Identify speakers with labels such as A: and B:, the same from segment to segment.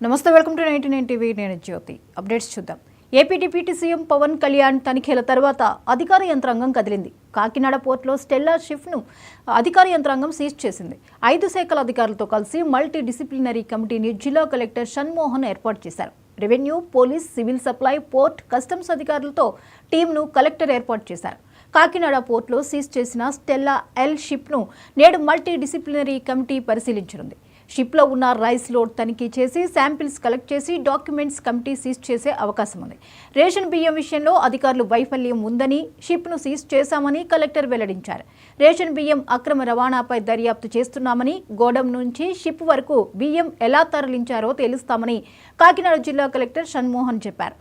A: నమస్తే, welcome to 99 TV. నేను Jyothi. Updates చూద్దాం. AP deputy CM Pavan Kalyan తనిఖీల తర్వాత అధికార యంత్రాంగం కదిలింది. కాకినాడ పోర్టులో స్టెల్లా షిప్ను అధికార యంత్రాంగం సీజ్ చేసింది. 5 శాఖల అధికారులతో కలిసి మల్టీ డిసిప్లినరీ కమిటీని జిల్లా కలెక్టర్ షణ్మోహన్ ఏర్పాటు చేశారు. Revenue, police, civil supply, port, customs అధికారులతో టీంను కలెక్టర్ ఏర్పాటు చేశారు. కాకినాడ పోర్టులో సీజ్ చేసిన స్టెల్లా ఎల్ షిప్ను నేడు మల్టీ డిసిప్లినరీ కమిటీ పరిశీలించనుంది. షిప్లో ఉన్న రైస్ లోడ్ తనిఖీ చేసి శాంపిల్స్ కలెక్ట్ చేసి డాక్యుమెంట్స్ కమిటీ సీజ్ చేసే అవకాశం ఉంది. రేషన్ బియ్యం విషయంలో అధికారులు వైఫల్యం ఉందని షిప్ను సీజ్ చేశామని కలెక్టర్ వెల్లడించారు. రేషన్ బియ్యం అక్రమ రవాణాపై దర్యాప్తు చేస్తున్నామని, గోడౌన్ నుంచి షిప్ వరకు బియ్యం ఎలా తరలించారో తేలుస్తామని కాకినాడ జిల్లా కలెక్టర్ షణ్మోహన్ చెప్పారు.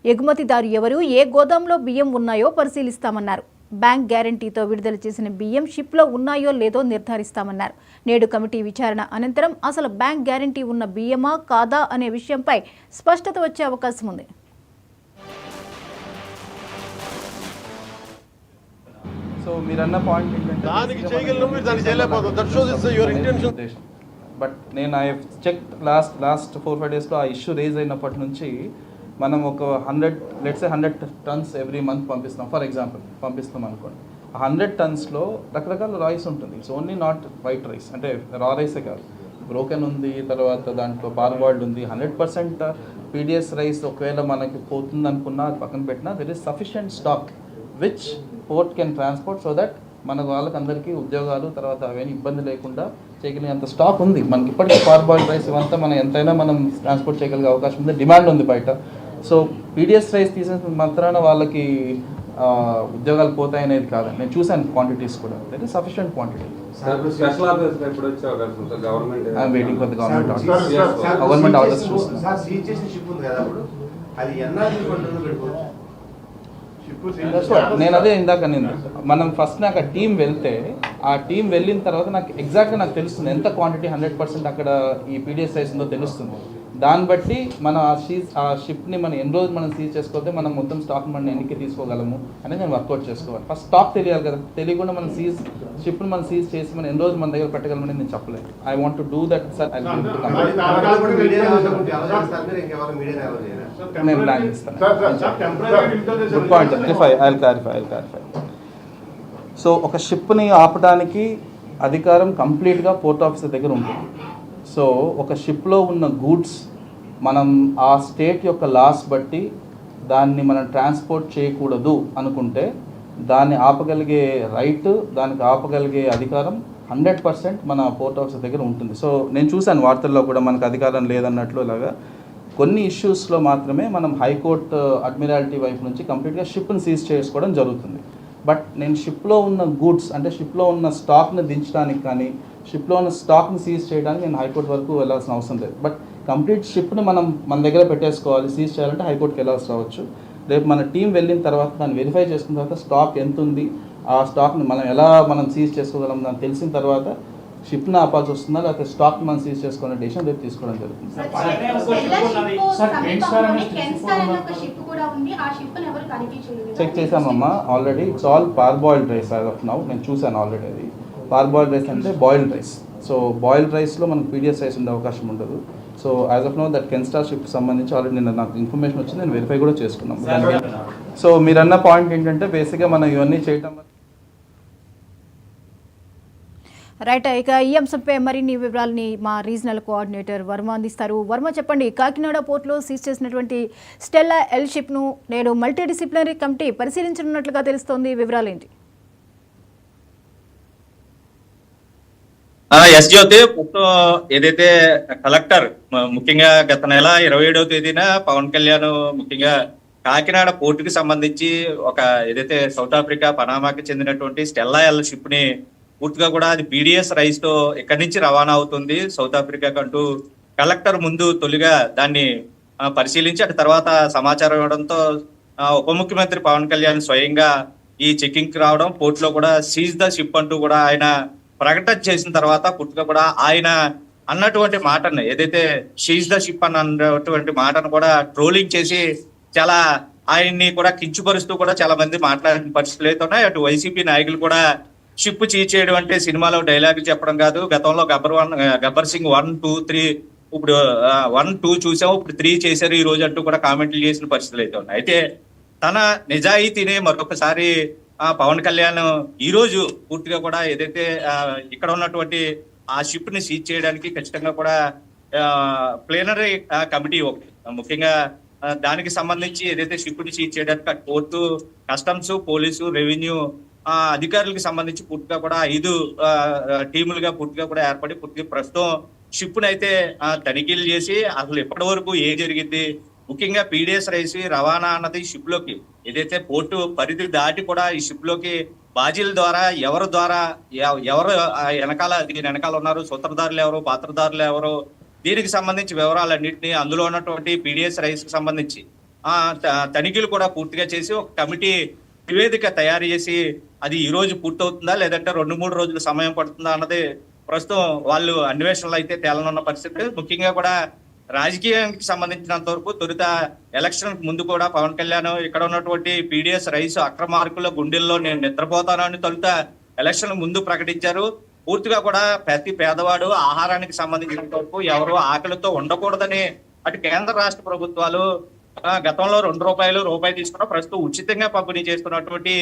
A: ఎగుమతిదారు ఎవరు, ఏ గోదాంలో బియ్యం ఉన్నాయో పరిశీలిస్తామన్నారు. బ్యాంక్ గ్యారంటీతో విడుదల చేసిన బియ్యం షిప్లో ఉన్నాయో లేదో నిర్ధారిస్తామన్నారు. నేడు కమిటీ విచారణ అనంతరం అసలు బ్యాంక్ గ్యారంటీ ఉన్న బియ్యమా కాదా అనే విషయంపై స్పష్టత వచ్చే అవకాశం ఉంది.
B: సో మీరన్న పాయింట్ ఏంటంటే బట్ నేను ఐ చెక్ లాస్ట్ 4-5 డేస్లో ఆ ఇష్యూ రేజ్ అయినప్పటి నుంచి మనం ఒక 100 టన్స్ ఎవ్రీ మంత్ పంపిస్తాం. ఫర్ ఎగ్జాంపుల్ పంపిస్తాం అనుకోండి. 100 టన్స్లో రకరకాల రైస్ ఉంటుంది. It's only not white rice, అంటే రా రైసే కాదు, బ్రోకెన్ ఉంది, తర్వాత దాంట్లో పార్బాయిల్డ్ ఉంది. 100% పీడిఎస్ రైస్ ఒకవేళ మనకి పోతుంది అనుకున్నా అది పక్కన పెట్టినా there is sufficient stock which port can transport so that మన వాళ్ళకందరికీ ఉద్యోగాలు తర్వాత అవన్నీ ఇబ్బంది లేకుండా చేయగలిగేంత స్టాక్ ఉంది మనకి. ఇప్పటికీ పార్బాయిల్డ్ రైస్ ఇవంతా మనం ఎంతైనా మనం ట్రాన్స్పోర్ట్ చేయగలిగే అవకాశం ఉంది, డిమాండ్ ఉంది బయట. సో పీడిఎస్ రైస్ తీసిన మాత్రాన వాళ్ళకి ఉద్యోగాలు పోతాయనేది కాదండి. నేను చూశాను క్వాంటిటీస్ కూడా, that is sufficient quantity. Waiting for the government orders. నేను అదే ఇందాక మనం ఫస్ట్ నాకు ఆ టీం వెళ్తే, ఆ టీం వెళ్ళిన తర్వాత నాకు ఎగ్జాక్ట్గా నాకు తెలుస్తుంది ఎంత క్వాంటిటీ 100% అక్కడ ఈ పీడిఎస్ రైస్ ఉందో తెలుస్తుంది. దాన్ని బట్టి మనం ఆ షిప్ని మనం ఎన్ని రోజులు మనం సీజ్ చేసుకోతే మనం మొత్తం స్టాక్ మనం ఎన్నికి తీసుకోగలము అనేది నేను వర్కౌట్ చేసుకోవాలి. ఫస్ట్ స్టాక్ తెలియాలి కదా, తెలియకుండా మనం షిప్ని మనం సీజ్ చేసి మనం ఎన్ని రోజులు మన దగ్గర పెట్టగలమని నేను చెప్పలేదు. I want to do that sir. నేను ప్లాన్ చేస్తాను. Good point. I'll clarify. So ఒక షిప్ని ఆపడానికి అధికారం కంప్లీట్గా పోర్ట్ ఆఫీసర్ దగ్గర ఉంటుంది. సో ఒక షిప్లో ఉన్న గూడ్స్ మనం ఆ స్టేట్ యొక్క లాస్ బట్టి దాన్ని మనం ట్రాన్స్పోర్ట్ చేయకూడదు అనుకుంటే దాన్ని ఆపగలిగే రైట్, దానికి ఆపగలిగే అధికారం 100% మన పోర్ట్ ఆఫీసర్ దగ్గర ఉంటుంది. సో నేను చూశాను వార్తల్లో కూడా మనకు అధికారం లేదన్నట్లు. ఇలాగా కొన్ని ఇష్యూస్లో మాత్రమే మనం హైకోర్టు అడ్మిరాలిటీ వైపు నుంచి కంప్లీట్గా షిప్ని సీజ్ చేసుకోవడం జరుగుతుంది. బట్ నేను షిప్లో ఉన్న గూడ్స్ అంటే షిప్లో ఉన్న స్టాక్ని దించడానికి కానీ షిప్లో ఉన్న స్టాక్ని సీజ్ చేయడానికి నేను హైకోర్టు వరకు వెళ్ళాల్సిన అవసరం లేదు. బట్ కంప్లీట్ షిప్ని మనం మన దగ్గర పెట్టేసుకోవాలి, సీజ్ చేయాలంటే హైకోర్టుకి వెళ్ళాల్సి రావచ్చు. రేపు మన టీం వెళ్ళిన తర్వాత దాన్ని వెరిఫై చేసుకున్న తర్వాత స్టాక్ ఎంత ఉంది, ఆ స్టాక్ని మనం సీజ్ చేసుకోగలం దాన్ని తెలిసిన తర్వాత షిప్ని ఆపాల్సి వస్తుందా లేకపోతే స్టాక్ మనం సీజ్ చేసుకునే డెసిషన్ రేపు తీసుకోవడం జరుగుతుంది. చెక్ చేసామమ్మా already. It's all parboiled rice as of now. నేను చూశాను ఆల్రెడీ. అది పార్బాయిల్డ్ రైస్ అంటే బాయిల్డ్ రైస్. సో బాయిల్డ్ రైస్లో మనకు పీడిఎస్ రైస్ ఉండే అవకాశం ఉండదు. So as of now that Kenstar షిప్కి సంబంధించి ఆల్రెడీ నాకు ఇన్ఫర్మేషన్ వచ్చింది, నేను వెరిఫై కూడా చేసుకున్నాం. సో మీరన్న పాయింట్ ఏంటంటే బేసిక్గా మనం ఇవన్నీ చేయటం
A: రైట్. ఇక ఈ అంశంపై మరిన్ని వివరాలని మా రీజనల్ కోఆర్డినేటర్ వర్మ అందిస్తారు. వర్మ, చెప్పండి. కాకినాడ పోర్టులో సీజ్ చేసినటువంటి స్టెల్లా ఎల్ షిప్ను నేడు మల్టీ డిసిప్లినరీ కమిటీ పరిశీలించనున్నట్లుగా తెలుస్తోంది. వివరాలు ఏంటి?
C: ఎస్ జ్యోతి, ఏదైతే కలెక్టర్ ముఖ్యంగా గత నెల 27వ తేదీన పవన్ కళ్యాణ్ ముఖ్యంగా కాకినాడ పోర్టుకి సంబంధించి ఒక ఏదైతే సౌత్ ఆఫ్రికా పనామాకి చెందినటువంటి స్టెల్లా ఎల్ షిప్ ని పూర్తిగా కూడా అది పీడిఎస్ రైస్ తో ఇక్కడి నుంచి రవాణా అవుతుంది సౌత్ ఆఫ్రికా కంటూ కలెక్టర్ ముందు తొలిగా దాన్ని పరిశీలించి అటు తర్వాత సమాచారం ఇవ్వడంతో ఉప ముఖ్యమంత్రి పవన్ కళ్యాణ్ స్వయంగా ఈ చెకింగ్ రావడం, పోర్టులో కూడా సీజ్ ద షిప్ అంటూ కూడా ఆయన ప్రకటన చేసిన తర్వాత పూర్తిగా కూడా ఆయన అన్నటువంటి మాటను ఏదైతే సీజ్ ద షిప్ అన్నటువంటి మాటను కూడా ట్రోలింగ్ చేసి చాలా ఆయన్ని కూడా కించుపరుస్తూ కూడా చాలా మంది మాట్లాడిన పరిస్థితులు అయితే ఉన్నాయి. అటు వైసీపీ నాయకులు కూడా షిప్ చీజ్ చేయడం అంటే సినిమాలో డైలాగులు చెప్పడం కాదు, గతంలో గబ్బర్ సింగ్ 1, 2, 3 ఇప్పుడు 1, 2 చూసాము, ఇప్పుడు 3 చేశారు ఈ రోజు అంటూ కూడా కామెంట్లు చేసిన పరిస్థితులు అయితే ఉన్నాయి. అయితే తన నిజాయితీని మరొకసారి పవన్ కళ్యాణ్ ఈ రోజు పూర్తిగా కూడా ఏదైతే ఇక్కడ ఉన్నటువంటి ఆ షిప్ ని సీజ్ చేయడానికి ఖచ్చితంగా కూడా ప్లేనరీ కమిటీ ఒకటి ముఖ్యంగా దానికి సంబంధించి ఏదైతే షిప్ ని సీజ్ చేయడానికి కోర్టు, కస్టమ్స్, పోలీసు, రెవెన్యూ అధికారులకు సంబంధించి పూర్తిగా కూడా 5 టీములుగా పూర్తిగా కూడా ఏర్పడి పూర్తిగా ప్రస్తుతం షిప్ ని అయితే తనిఖీలు చేసి అసలు ఎప్పటి వరకు ఏం జరిగింది, ముఖ్యంగా పీడిఎస్ రైస్ రవాణా అన్నది షిప్ లోకి ఏదైతే పోర్టు పరిధి దాటి కూడా ఈ షిప్ లోకి బాజీల ద్వారా ఎవరు దీని వెనకాల ఉన్నారు, సూత్రధారులు ఎవరు, పాత్రధారులు ఎవరు, దీనికి సంబంధించి వివరాలన్నింటినీ అందులో ఉన్నటువంటి పీడిఎస్ రైస్ కి సంబంధించి తనిఖీలు కూడా పూర్తిగా చేసి ఒక కమిటీ నివేదిక తయారు చేసి అది ఈ రోజు పూర్తవుతుందా లేదంటే 2-3 రోజులు సమయం పడుతుందా అన్నది ప్రస్తుతం వాళ్ళు అన్వేషణలో అయితే తేలనున్న పరిస్థితి. ముఖ్యంగా కూడా రాజకీయానికి సంబంధించినంత వరకు తొలుత ఎలక్షన్ ముందు కూడా పవన్ కళ్యాణ్ ఇక్కడ ఉన్నటువంటి పీడిఎస్ రైస్ అక్రమార్కుల గుండెల్లో నేను నిద్రపోతానని తొలుత ఎలక్షన్ ముందు ప్రకటించారు. పూర్తిగా కూడా ప్రతి పేదవాడు ఆహారానికి సంబంధించినంత వరకు ఎవరు ఆకలితో ఉండకూడదని అటు కేంద్ర రాష్ట్ర ప్రభుత్వాలు గతంలో ₹2 తీసుకున్న ప్రస్తుతం ఉచితంగా పంపిణీ చేస్తున్నటువంటి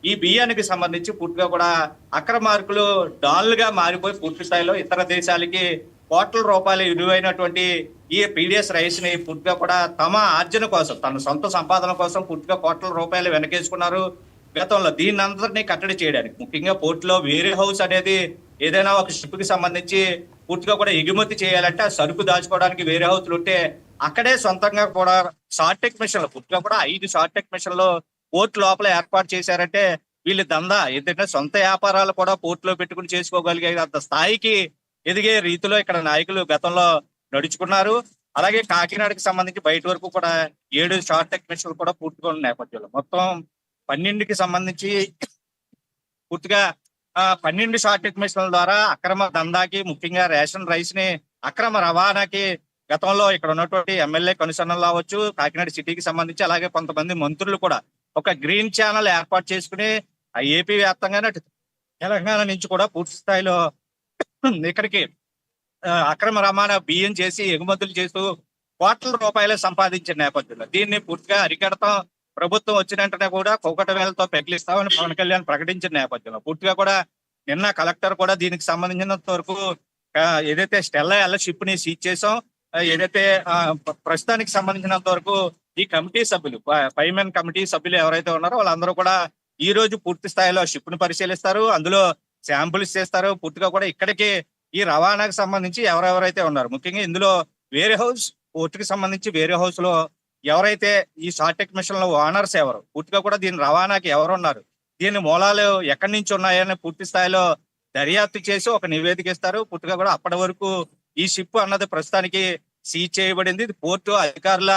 C: ఈ బియ్యానికి సంబంధించి పూర్తిగా కూడా అక్రమార్కులు డాన్లుగా మారిపోయి పూర్తి స్థాయిలో ఇతర దేశాలకి కోట్ల రూపాయల విలువైనటువంటి ఈ పీడిఎస్ రైస్ ని పూర్తిగా కూడా తమ ఆర్జన కోసం, తన సొంత సంపాదన కోసం పూర్తిగా కోట్ల రూపాయలు వెనకేసుకున్నారు గతంలో. దీన్ని అందరినీ కట్టడి చేయడానికి ముఖ్యంగా పోర్టులో వేరే హౌస్ అనేది ఏదైనా ఒక షిప్ కి సంబంధించి పూర్తిగా కూడా ఎగుమతి చేయాలంటే ఆ సరుకు దాచుకోవడానికి వేరే హౌస్లు ఉంటే అక్కడే సొంతంగా కూడా షార్టెక్ మిషన్లు పూర్తిగా కూడా 5 షార్టెక్ మిషన్లు పోర్టు లోపల ఏర్పాటు చేశారంటే వీళ్ళు దందా ఏంటంటే సొంత వ్యాపారాలు కూడా పోర్టులో పెట్టుకుని చేసుకోగలిగే అంత స్థాయికి ఎదిగే రీతిలో ఇక్కడ నాయకులు గతంలో నడుచుకున్నారు. అలాగే కాకినాడకి సంబంధించి బయట వరకు కూడా 7 షార్టెక్ మిషన్లు కూడా పూర్తిగా ఉన్న నేపథ్యంలో మొత్తం 12కి సంబంధించి పూర్తిగా 12 షార్టెక్ మిషన్ల ద్వారా అక్రమ దందాకి ముఖ్యంగా రేషన్ రైస్ ని అక్రమ రవాణాకి గతంలో ఇక్కడ ఉన్నటువంటి ఎమ్మెల్యే కనుసన్నలు అవ్వచ్చు, కాకినాడ సిటీకి సంబంధించి అలాగే కొంతమంది మంత్రులు కూడా ఒక గ్రీన్ ఛానల్ ఏర్పాటు చేసుకుని ఏపీ వ్యాప్తంగానే తెలంగాణ నుంచి కూడా పూర్తి స్థాయిలో ఇక్కడికి అక్రమ రవాణా బియ్యం చేసి ఎగుమతులు చేస్తూ కోట్ల రూపాయలు సంపాదించిన నేపథ్యంలో దీన్ని పూర్తిగా అరికడతాం, ప్రభుత్వం వచ్చిన వెంటనే కూడా కోకట వేలతో పెకిలిస్తామని పవన్ కళ్యాణ్ ప్రకటించిన నేపథ్యంలో పూర్తిగా కూడా నిన్న కలెక్టర్ కూడా దీనికి సంబంధించినంత వరకు ఏదైతే స్టెల్లా షిప్ ని సీజ్ చేసాం, ఏదైతే ప్రస్తుతానికి సంబంధించినంత వరకు ఈ కమిటీ సభ్యులు పైమెన్ కమిటీ సభ్యులు ఎవరైతే ఉన్నారో వాళ్ళందరూ కూడా ఈ రోజు పూర్తి స్థాయిలో షిప్ ను పరిశీలిస్తారు, అందులో శాంపుల్స్ చేస్తారు. పూర్తిగా కూడా ఇక్కడికి ఈ రవాణాకు సంబంధించి ఎవరెవరైతే ఉన్నారు ముఖ్యంగా ఇందులో వేరే హౌస్ పోర్టుకి సంబంధించి వేరే హౌస్ లో ఎవరైతే ఈ షార్టెక్ మిషన్ లో ఓనర్స్ ఎవరు, పూర్తిగా కూడా దీని రవాణాకి ఎవరున్నారు, దీని మూలాలు ఎక్కడి నుంచి ఉన్నాయని పూర్తి స్థాయిలో దర్యాప్తు చేసి ఒక నివేదిక ఇస్తారు. పూర్తిగా కూడా అప్పటి వరకు ఈ షిప్ అన్నది ప్రస్తుతానికి సీజ్ చేయబడింది. ఇది పోర్టు అధికారుల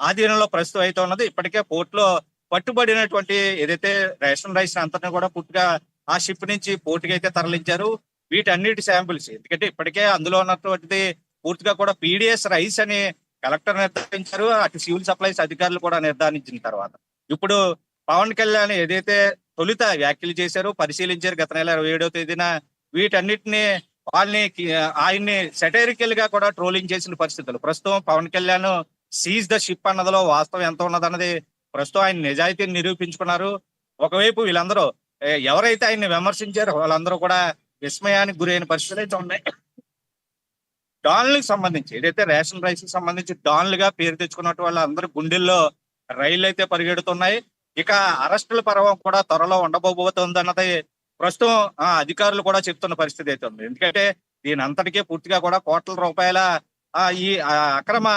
C: ఆధీనంలో ప్రస్తుతం అయితే ఉన్నది. ఇప్పటికే పోర్టులో పట్టుబడినటువంటి ఏదైతే రేషన్ రైస్ అంతటా కూడా పూర్తిగా ఆ షిప్ నుంచి పోర్టుకి అయితే తరలించారు. వీటన్నిటి శాంపిల్స్ ఎందుకంటే ఇప్పటికే అందులో ఉన్నటువంటిది పూర్తిగా కూడా పీడిఎస్ రైస్ అని కలెక్టర్ నిర్ధారించారు, అటు సివిల్ సప్లైస్ అధికారులు కూడా నిర్ధారించిన తర్వాత ఇప్పుడు పవన్ కళ్యాణ్ ఏదైతే తొలుత వ్యాఖ్యలు చేశారో పరిశీలించారు గత నెల 27వ తేదీన వీటన్నిటిని ఆయన్ని సెటైరికల్ గా కూడా ట్రోలింగ్ చేసిన పరిస్థితులు. ప్రస్తుతం Pavan Kalyan seize the ship అన్నదిలో వాస్తవం ఎంత ఉన్నదన్నది ప్రస్తుతం ఆయన నిజాయితీని నిరూపించుకున్నారు. ఒకవైపు వీళ్ళందరూ ఎవరైతే ఆయన్ని విమర్శించారో వాళ్ళందరూ కూడా విస్మయానికి గురైన పరిస్థితులు అయితే ఉన్నాయి. డాన్లకు సంబంధించి ఏదైతే రేషన్ రైస్ కి సంబంధించి డాన్లుగా పేరు తెచ్చుకున్నట్టు వాళ్ళందరూ గుండెల్లో రైళ్లు అయితే పరిగెడుతున్నాయి. ఇక అరెస్టుల పర్వం కూడా త్వరలో ఉండబోతుంది అన్నది ప్రస్తుతం అధికారులు కూడా చెప్తున్న పరిస్థితి అయితే ఉంది. ఎందుకంటే దీని అంతటికే పూర్తిగా కూడా కోట్ల రూపాయల ఈ అక్రమ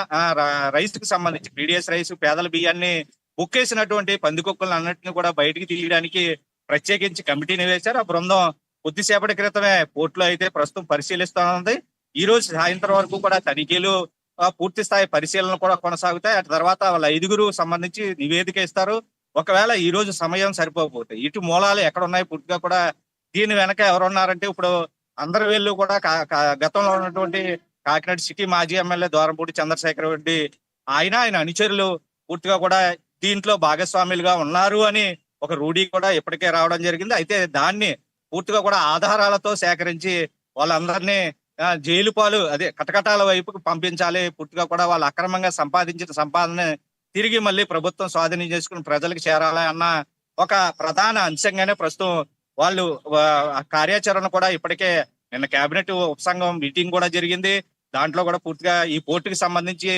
C: రైస్ కి సంబంధించి పీడిఎస్ రైస్ పేదల బియ్యాన్ని బుక్కేసినటువంటి పందికొక్కులను అన్నింటినీ కూడా బయటికి తీయడానికి ప్రత్యేకించి కమిటీని వేశారు. ఆ బృందం కొద్దిసేపటి క్రితమే పోర్టులో అయితే ప్రస్తుతం పరిశీలిస్తోంది. ఈ రోజు సాయంత్రం వరకు కూడా తనిఖీలు పూర్తి స్థాయి పరిశీలన కూడా కొనసాగుతాయి. ఆ తర్వాత వాళ్ళ 5గురు సంబంధించి నివేదిక ఇస్తారు. ఒకవేళ ఈ రోజు సమయం సరిపోకపోతే ఇటు మూలాలు ఎక్కడ ఉన్నాయి పూర్తిగా కూడా దీని వెనక ఎవరున్నారంటే ఇప్పుడు అందరి వీళ్ళు కూడా గతంలో ఉన్నటువంటి కాకినాడ సిటీ మాజీ ఎమ్మెల్యే ద్వారంపూడి చంద్రశేఖర్ రెడ్డి ఆయన అనుచరులు పూర్తిగా కూడా దీంట్లో భాగస్వాములుగా ఉన్నారు అని ఒక రూఢీ కూడా ఇప్పటికే రావడం జరిగింది. అయితే దాన్ని పూర్తిగా కూడా ఆధారాలతో సేకరించి వాళ్ళందరినీ జైలు పాలు అదే కటకటాల వైపుకు పంపించాలి. పూర్తిగా కూడా వాళ్ళు అక్రమంగా సంపాదించిన సంపాదన తిరిగి మళ్ళీ ప్రభుత్వం స్వాధీనం చేసుకుని ప్రజలకు చేరాలి అన్న ఒక ప్రధాన అంశంగానే ప్రస్తుతం వాళ్ళు కార్యాచరణ కూడా ఇప్పటికే నిన్న కేబినెట్ ఉపసంఘం మీటింగ్ కూడా జరిగింది. దాంట్లో కూడా పూర్తిగా ఈ పోర్టుకి సంబంధించి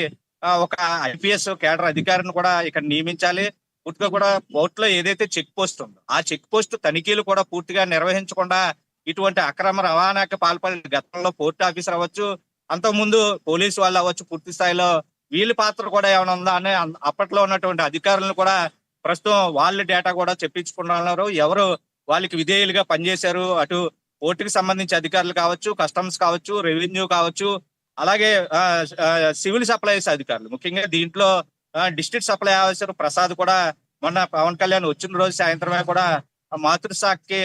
C: ఒక ఐపీఎస్ కేడర్ అధికారిని కూడా ఇక్కడ నియమించాలి. పూర్తిగా కూడా పోర్టులో ఏదైతే చెక్ పోస్ట్ ఉందో ఆ చెక్ పోస్ట్ తనిఖీలు కూడా పూర్తిగా నిర్వహించకుండా ఇటువంటి అక్రమ రవాణాకి పాల్పడిన గతంలో పోర్టు ఆఫీసర్ అవ్వచ్చు, అంతకుముందు పోలీసు వాళ్ళు అవ్వచ్చు, పూర్తి స్థాయిలో వీళ్ళ పాత్ర కూడా ఏమైనా ఉందా అని అప్పట్లో ఉన్నటువంటి అధికారులను కూడా ప్రస్తుతం వాళ్ళ డేటా కూడా చెప్పించుకుంటున్నారు. ఎవరు వాళ్ళకి విధేయులుగా పనిచేశారు, అటు పోర్టుకి సంబంధించి అధికారులు కావచ్చు, కస్టమ్స్ కావచ్చు, రెవెన్యూ కావచ్చు, అలాగే సివిల్ సప్లైస్ అధికారులు. ముఖ్యంగా దీంట్లో డిస్ట్రిక్ట్ సప్లై ఆఫీసర్ ప్రసాద్ కూడా మొన్న పవన్ కళ్యాణ్ వచ్చిన రోజు సాయంత్రమే కూడా మాతృశాఖకి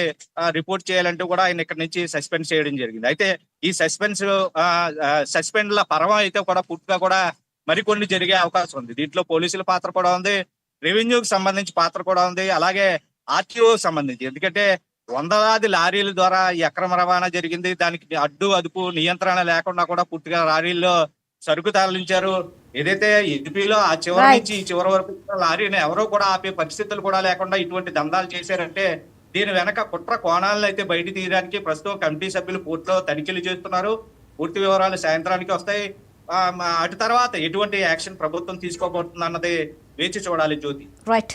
C: రిపోర్ట్ చేయాలంటూ కూడా ఆయన ఇక్కడ నుంచి సస్పెండ్ చేయడం జరిగింది. అయితే ఈ సస్పెండ్ల పర్వం అయితే కూడా పూర్తిగా కూడా మరికొన్ని జరిగే అవకాశం ఉంది. దీంట్లో పోలీసుల పాత్ర కూడా ఉంది, రెవెన్యూకి సంబంధించి పాత్ర కూడా ఉంది, అలాగే ఆర్టీఓ సంబంధించి. ఎందుకంటే వందలాది లారీల ద్వారా ఈ అక్రమ రవాణా జరిగింది. దానికి అడ్డు అదుపు నియంత్రణ లేకుండా కూడా పూర్తిగా లారీల్లో సరుకు తరలించారు. ఏదైతే ఏపీలో ఆ చివరి నుంచి ఈ చివరి వరకు లారీని ఎవరో కూడా ఆపే పరిస్థితులు కూడా లేకుండా ఇటువంటి దందాలు చేశారంటే దీని వెనక కుట్ర కోణాలను అయితే బయట తీయడానికి ప్రస్తుతం కమిటీ సభ్యులు పోర్టులో తనిఖీలు చేస్తున్నారు. పూర్తి వివరాలు సాయంత్రానికి వస్తాయి. అటు తర్వాత ఎటువంటి యాక్షన్ ప్రభుత్వం తీసుకోబోతుంది అన్నది వేచి చూడాలి జ్యోతి.
A: రైట్.